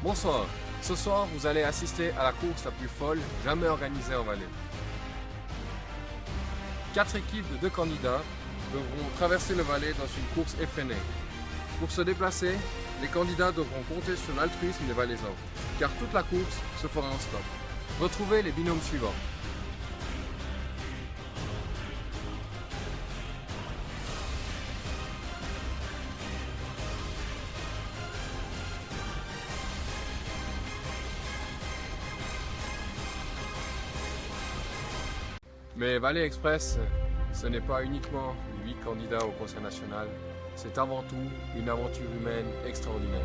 Bonsoir, ce soir vous allez assister à la course la plus folle jamais organisée en Valais. 4 équipes de 2 candidats devront traverser le Valais dans une course effrénée. Pour se déplacer, les candidats devront compter sur l'altruisme des Valaisans, car toute la course se fera en stop. Retrouvez les binômes suivants. Mais Valais Express, ce n'est pas uniquement 8 candidats au Conseil national, c'est avant tout une aventure humaine extraordinaire.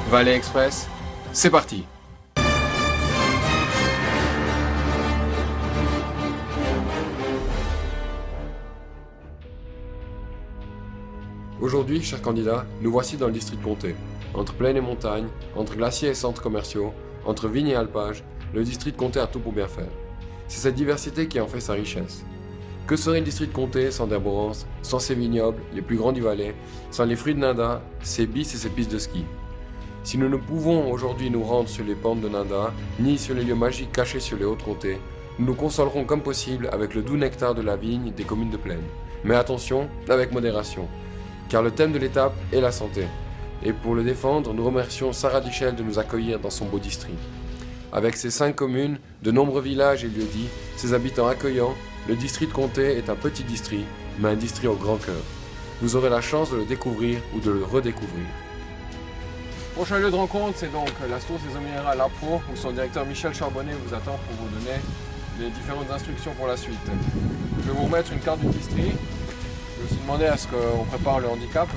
Valais Express, c'est parti! Aujourd'hui, chers candidats, nous voici dans le district comté. Entre plaine et montagne, entre glaciers et centres commerciaux, entre vignes et alpages, le district comté a tout pour bien faire. C'est cette diversité qui en fait sa richesse. Que serait le district comté sans d'herborance, sans ses vignobles, les plus grands du Valais, sans les fruits de Nanda, ses bis et ses pistes de ski? Si nous ne pouvons aujourd'hui nous rendre sur les pentes de Nanda, ni sur les lieux magiques cachés sur les Hautes-Comtés, nous nous consolerons comme possible avec le doux nectar de la vigne des communes de plaine. Mais attention, avec modération, car le thème de l'étape est la santé. Et pour le défendre, nous remercions Sarah Dichel de nous accueillir dans son beau district. Avec ses 5 communes, de nombreux villages et lieux-dits, ses habitants accueillants, le district comté est un petit district, mais un district au grand cœur. Vous aurez la chance de le découvrir ou de le redécouvrir. Prochain lieu de rencontre, c'est donc la source des eaux minérales Lapro, où son directeur Michel Charbonnet vous attend pour vous donner les différentes instructions pour la suite. Je vais vous remettre une carte du district. Je vais aussi demander à ce qu'on prépare le handicap.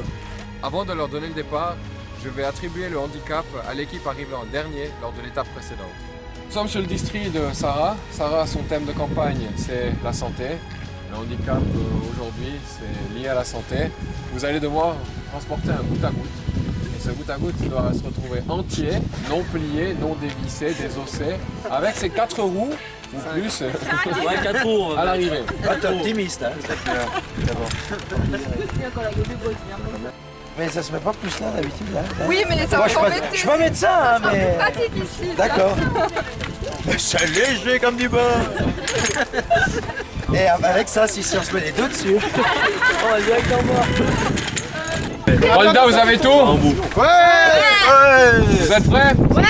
Avant de leur donner le départ, je vais attribuer le handicap à l'équipe arrivée en dernier lors de l'étape précédente. Nous sommes sur le district de Sarah. Sarah, son thème de campagne, c'est la santé. Le handicap aujourd'hui, c'est lié à la santé. Vous allez devoir transporter un goutte à goutte. Ce goutte à goutte doit se retrouver entier, non plié, non dévissé, désossé, avec ses 4 roues ou plus ouais, 4 roues à l'arrivée. T'es optimiste, hein. Mais ça se met pas plus là d'habitude là. Oui, mais ça va s'embêter. Je suis pas médecin, hein, mais. Pratique ici. D'accord. C'est léger comme du beurre. Et avec ça, si on se met les deux dessus. On va direct en bas. Candidat, vous avez tout? Ouais. Vous êtes prêts? Ouais.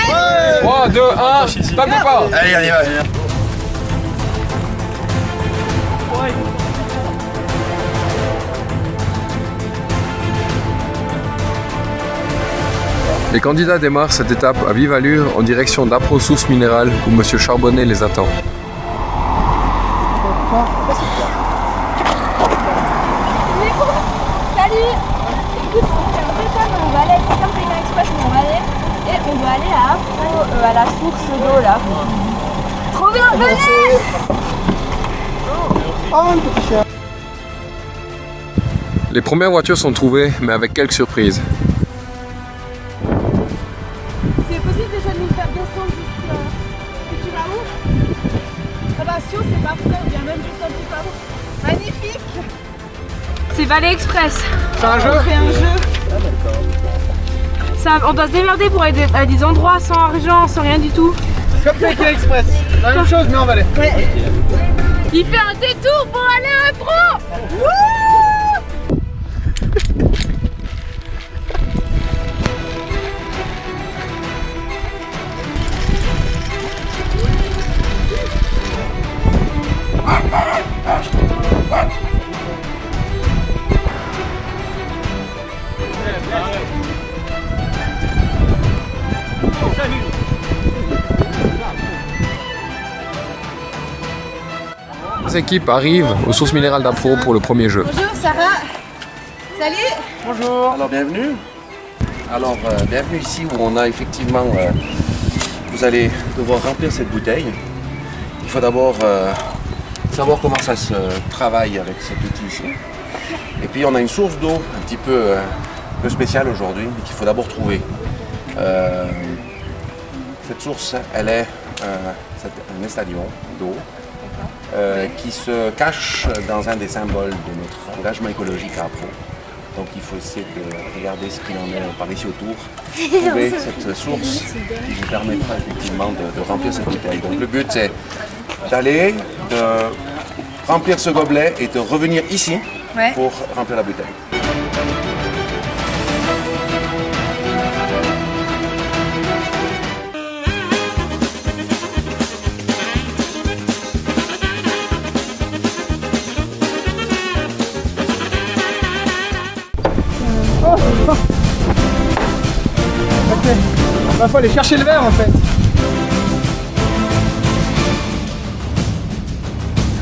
3, 2, 1, top départ! Allez, on y va. Les candidats démarrent cette étape à vive allure en direction d'Apro Source Minérale où M. Charbonnet les attend. Salut. Écoute, on fait un étape, on va aller comme Pékin Express, mais on va aller et on doit aller à Apro, à la source d'eau là. Trop bien, venez. Les premières voitures sont trouvées, mais avec quelques surprises. C'est possible déjà de nous faire descendre jusqu'à là-haut? Attention, c'est pas prêt, on vient même juste un petit peu. Magnifique. C'est Valais Express. C'est un jeu? On fait un jeu. Ça, on doit se démerder pour aller à des endroits sans argent, sans rien du tout. Comme Pékin Express. La même chose, mais en Valais. Il fait un détour pour aller à Apro. trois équipes arrivent aux sources minérales d'Apro pour le premier jeu. Bonjour Sarah. Salut. Bonjour. Alors bienvenue. Alors bienvenue ici où on a effectivement, vous allez devoir remplir cette bouteille. Il faut d'abord savoir comment ça se travaille avec cet outil ici. Et puis on a une source d'eau un petit peu spéciale aujourd'hui, mais qu'il faut d'abord trouver. Cette source, elle est un estadion d'eau qui se cache dans un des symboles de notre engagement écologique à Apro. Donc il faut essayer de regarder ce qu'il en est par ici autour, trouver cette source qui vous permettra effectivement de remplir cette bouteille. Donc le but c'est d'aller, de remplir ce gobelet et de revenir ici pour remplir la bouteille. Il faut aller chercher le verre en fait.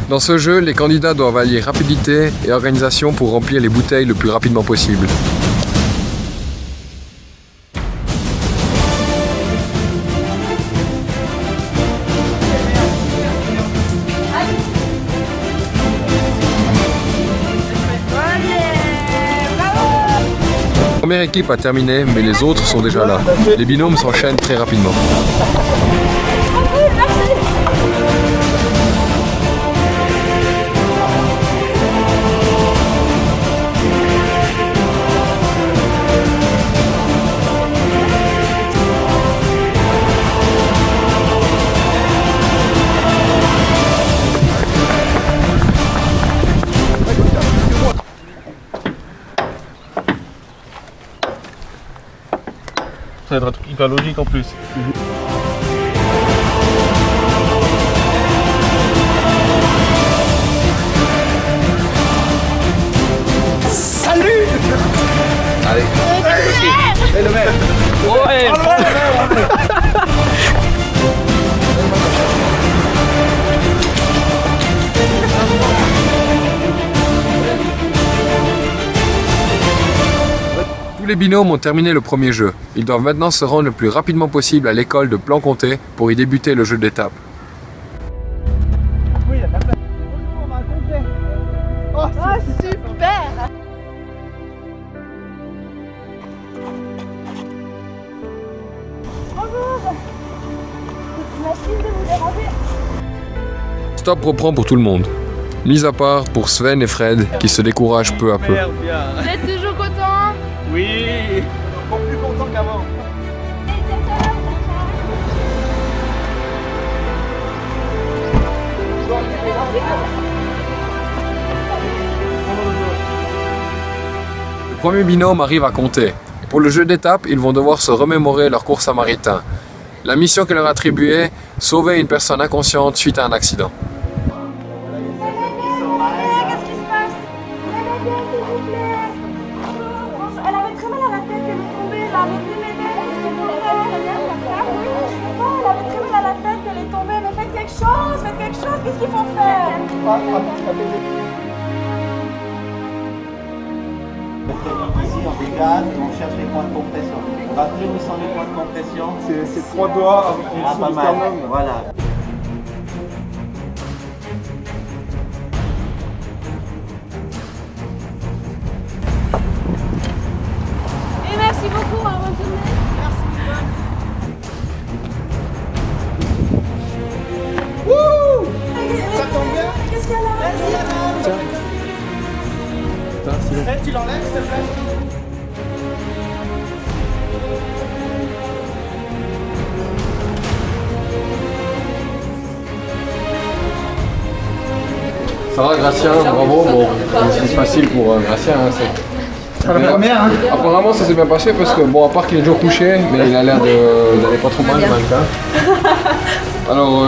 Dans ce jeu, les candidats doivent allier rapidité et organisation pour remplir les bouteilles le plus rapidement possible. La première équipe a terminé, mais les autres sont déjà là. Les binômes s'enchaînent très rapidement. Ça va être un truc hyper logique en plus. Salut! Allez. Et le maire. Ouais. Tous les binômes ont terminé le premier jeu. Ils doivent maintenant se rendre le plus rapidement possible à l'école de Plan-Comté pour y débuter le jeu d'étape. Oui, il y a personne. Bonjour, on va compter. Oh, Super. Bonjour. Merci de vous déranger. Stop reprend pour tout le monde. Mis à part pour Sven et Fred qui se découragent peu à peu. merde, bien. Vous êtes toujours content? Oui. Encore plus content qu'avant. Le premier binôme arrive à compter. Pour le jeu d'étape, ils vont devoir se remémorer leur cours samaritain. La mission que leur attribuée, sauver une personne inconsciente suite à un accident. Qu'est-ce qui se passe? S'il vous plaît. Elle avait très mal à la tête, elle est tombée là. Vous m'aider? Oh, elle avait très mal à la tête, elle est tombée. Mais faites quelque chose, qu'est-ce qu'il faut faire? Ici, on regarde et on cherche les points de compression. On va dire où sont les points de compression. C'est trois doigts avec une Ah, pas mal. Voilà. Et merci beaucoup, à retourner. Ça tombe bien. Qu'est-ce qu'elle a? Tu l'enlèves s'il te plaît. Ça va Gratien, bravo. Bon, c'est facile pour Gratien. La première, hein. Apparemment ça s'est bien passé parce que bon, à part qu'il est toujours couché, mais il a l'air d'aller pas trop mal le mannequin. Alors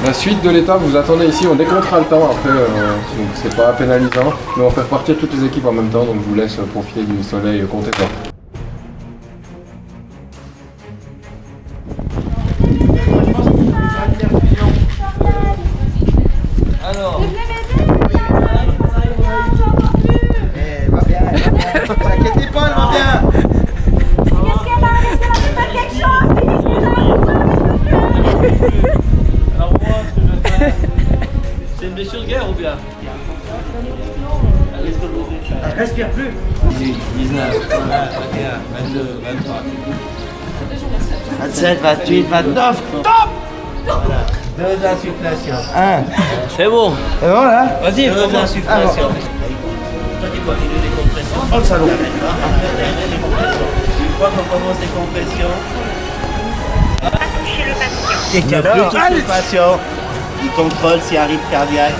la suite de l'étape, vous attendez ici, on décomptera le temps après, donc c'est pas pénalisant, mais on va faire partir toutes les équipes en même temps, donc je vous laisse profiter du soleil, comptez pas. Alors, Alors moi, ce que je vais faire, c'est une blessure de guerre ou bien? Elle respire plus. 19, 20, 21, 22, 23. 27, 28, 29. Top! Voilà. 2 insufflations. 1. C'est bon. C'est bon là? Vas-y, 2 insufflations. Toi, tu continues les compressions. Oh le salaud. Une fois qu'on commence les compressions, il n'y a plus toucher le patient. Il contrôle s'il y a un rythme cardiaque.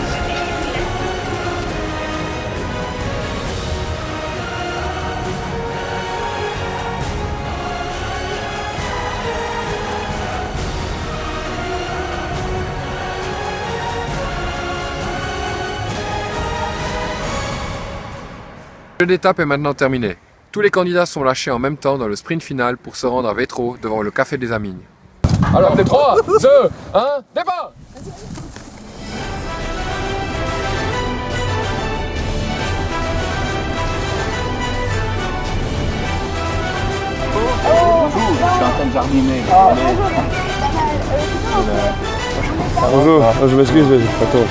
Le jeu d'étape est maintenant terminé. Tous les candidats sont lâchés en même temps dans le sprint final pour se rendre à Vétro devant le Café des Amignes. Alors, 3, 2, 1, départ! Je suis en train de jardiner. Bonjour, je m'excuse, mais c'est pas tôt.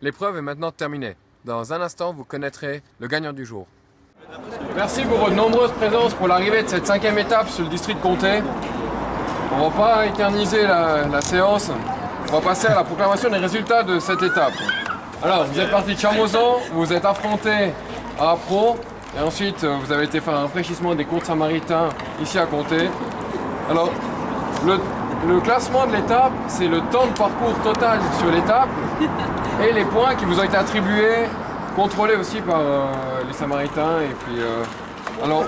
L'épreuve est maintenant terminée. Dans un instant, vous connaîtrez le gagnant du jour. Merci pour votre nombreuse présence pour l'arrivée de cette 5e étape sur le district comté. On ne va pas éterniser la séance. On va passer à la proclamation des résultats de cette étape. Alors, vous êtes parti de Chamoisan, vous vous êtes affronté à Appro, et ensuite vous avez été faire un rafraîchissement des cours de Samaritains ici à Comté. Alors, le classement de l'étape, c'est le temps de parcours total sur l'étape et les points qui vous ont été attribués, contrôlés aussi par les Samaritains. Et puis, alors,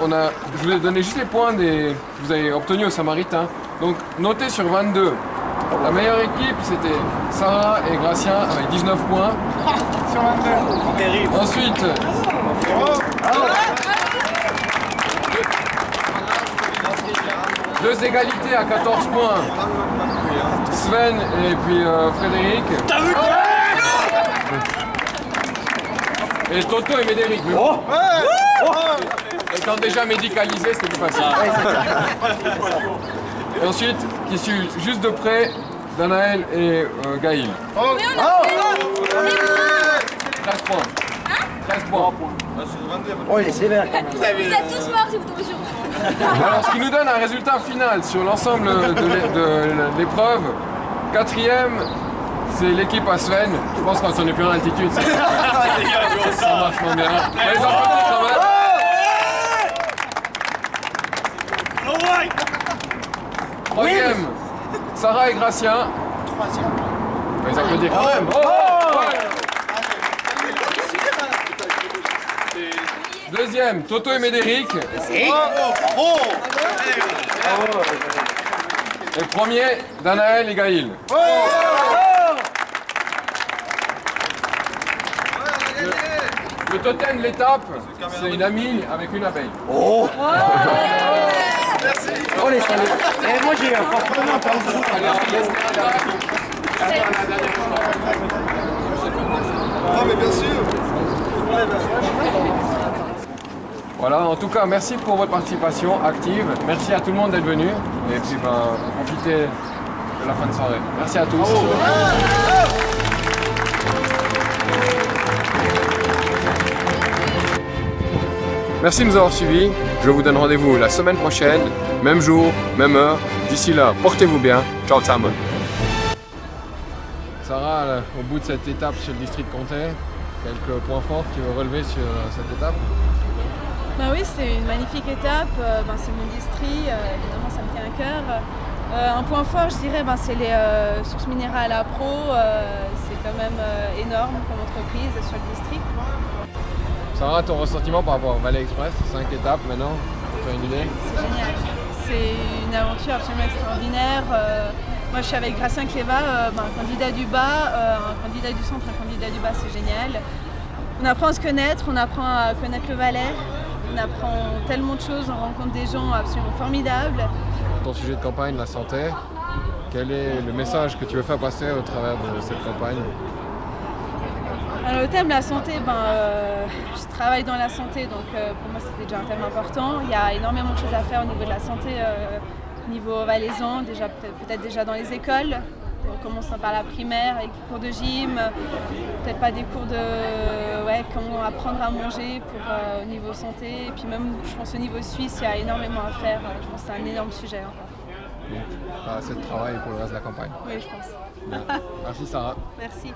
je vous ai donné juste les points que vous avez obtenus aux Samaritains. Donc, notez sur 22. La meilleure équipe, c'était Sarah et Gracien avec 19 points. Sur 22. Terrible. Ensuite, deux égalités à 14 points. Sven et puis Frédéric. Et Toto et Médéric. Étant déjà médicalisé, c'était plus facile. Et ensuite, qui suit juste de près, Danaël et Gaïl. 13 points. 13 points. Oh, il est sévère. Vous êtes tous morts si vous tombez sur vous. Alors, ce qui nous donne un résultat final sur l'ensemble de l'épreuve. 4e, c'est l'équipe à Sven. Je pense qu'on n'est plus en altitude. Ça marche vachement bien. Les applaudissements quand même. 3e, Sarah et Gracien. 3e. On va les applaudir quand même. Deuxième, Toto et Médéric. Et premier, Danaël et Gaïl. Le totem de l'étape, c'est une amie avec une abeille. Oh les salauds. Et moi j'ai un comportement mais bien sûr. Voilà, en tout cas, merci pour votre participation active. Merci à tout le monde d'être venu. Et puis, profitez de la fin de soirée. Merci à tous. Merci de nous avoir suivis. Je vous donne rendez-vous la semaine prochaine, même jour, même heure. D'ici là, portez-vous bien. Ciao, Sam. Sarah, au bout de cette étape sur le district comté, quelques points forts que tu veux relever sur cette étape? Bah oui, c'est une magnifique étape, c'est mon district, évidemment ça me tient à cœur. Un point fort, je dirais, c'est les sources minérales à pro, c'est quand même énorme comme entreprise sur le district. Sarah, ton ressentiment par rapport au Valais Express, 5 étapes maintenant, pour faire une idée? C'est génial, c'est une aventure absolument extraordinaire. Moi je suis avec Gracien Cléva, un candidat du bas, un candidat du centre, un candidat du bas, c'est génial. On apprend à se connaître, on apprend à connaître le Valais, on apprend tellement de choses, on rencontre des gens absolument formidables. Ton sujet de campagne, la santé, quel est le message que tu veux faire passer au travers de cette campagne? Alors, le thème de la santé, je travaille dans la santé, donc pour moi c'était déjà un thème important. Il y a énormément de choses à faire au niveau de la santé, au niveau valaisan, déjà peut-être déjà dans les écoles. On commence par la primaire avec des cours de gym, peut-être pas des cours de comment apprendre à manger au niveau santé. Et puis même, je pense au niveau suisse, il y a énormément à faire. Je pense que c'est un énorme sujet encore. Donc, pas assez de travail pour le reste de la campagne. Oui, je pense. Bien. Merci Sarah. Merci.